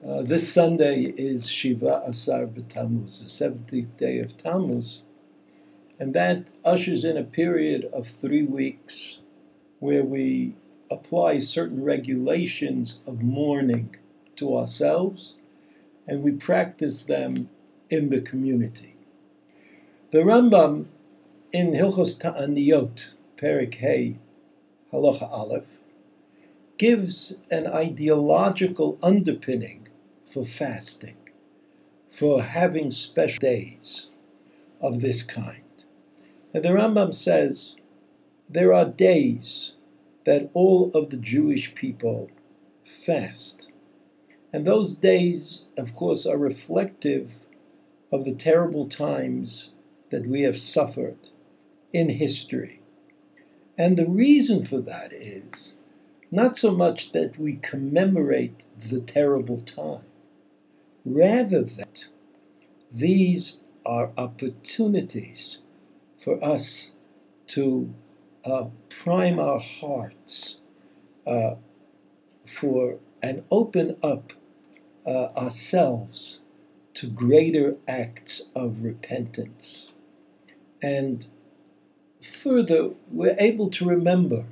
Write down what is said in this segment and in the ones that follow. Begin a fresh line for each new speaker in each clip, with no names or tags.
This Sunday is Shiva Asar B'Tammuz, the 17th day of Tammuz, and that ushers in a period of 3 weeks where we apply certain regulations of mourning to ourselves, and we practice them in the community. The Rambam in Hilchos Ta'aniyot, Perek Hey, Halacha Aleph, gives an ideological underpinning for fasting, for having special days of this kind. And the Rambam says there are days that all of the Jewish people fast. And those days, of course, are reflective of the terrible times that we have suffered in history. And the reason for that is not so much that we commemorate the terrible time, rather that these are opportunities for us to prime our hearts for and open up ourselves to greater acts of repentance. And further, we're able to remember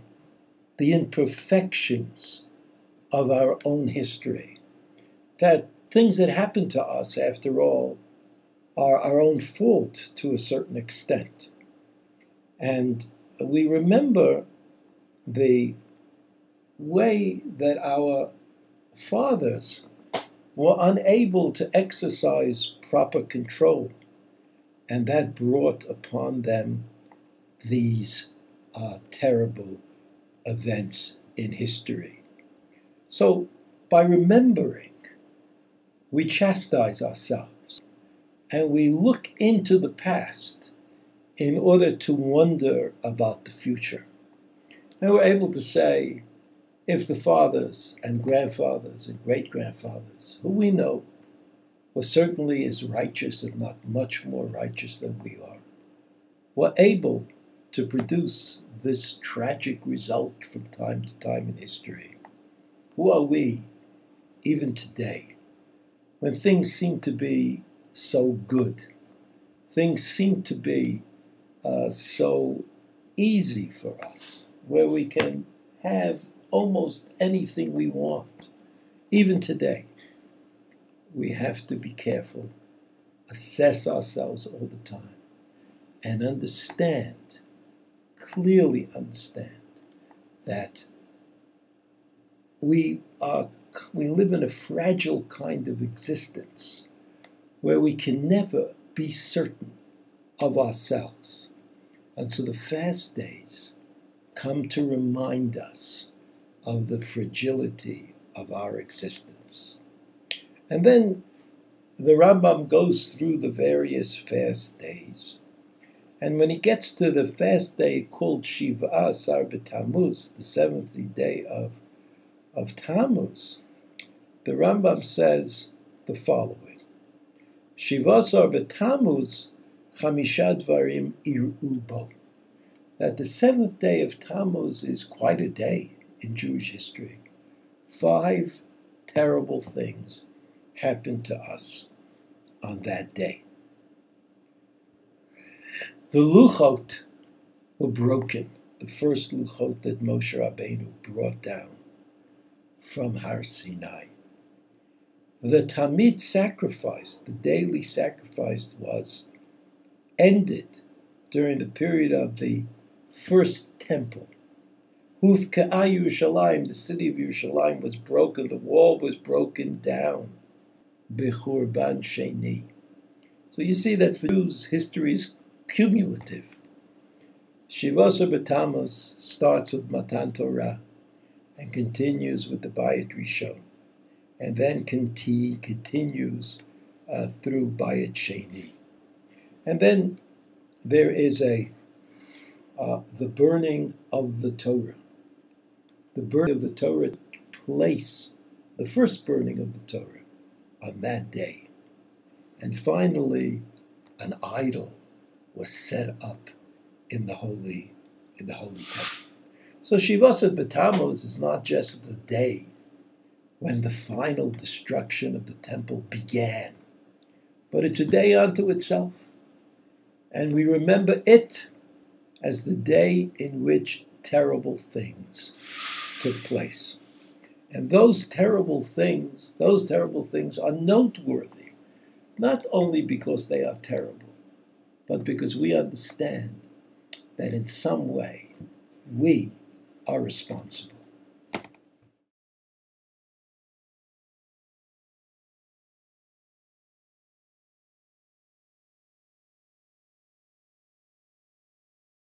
the imperfections of our own history, that things that happen to us, after all, are our own fault to a certain extent. And we remember the way that our fathers were unable to exercise proper control, and that brought upon them these terrible events in history. So by remembering, we chastise ourselves and we look into the past in order to wonder about the future. And we're able to say, if the fathers and grandfathers and great-grandfathers, who we know, were certainly as righteous, if not much more righteous than we are, were able to produce this tragic result from time to time in history, who are we, even today, when things seem to be so good, things seem to be so easy for us, where we can have almost anything we want, even today? We have to be careful, assess ourselves all the time, and understand, clearly understand, that we live in a fragile kind of existence where we can never be certain of ourselves. And so the fast days come to remind us of the fragility of our existence. And then the Rambam goes through the various fast days. And when he gets to the fast day called Shiva Asar B'Tammuz, the 7th day of Tammuz, the Rambam says the following: Shiva Asar B'Tammuz Chamisha Dvarim Ir'u Bo. That the 7th day of Tammuz is quite a day in Jewish history. 5 terrible things happened to us on that day. The Luchot were broken, the first Luchot that Moshe Rabbeinu brought down from Har Sinai. The Tamid sacrifice, the daily sacrifice, was ended during the period of the first temple. Huvka'a Yerushalayim, the city of Yerushalayim was broken, the wall was broken down. Bechurban Sheni. So you see that for Jews, history is cumulative. Shiva Asar B'Tammuz starts with Matan Torah and continues with the Bayit Rishon, and then continues through Bayit Sheni. And then there is the burning of the Torah. The burning of the Torah took place, the first burning of the Torah, on that day. And finally, an idol was set up in the holy temple. So Shiva Asar B'Tammuz is not just the day when the final destruction of the temple began. But it's a day unto itself, and we remember it as the day in which terrible things took place. And those terrible things are noteworthy, not only because they are terrible, but because we understand that in some way we are responsible.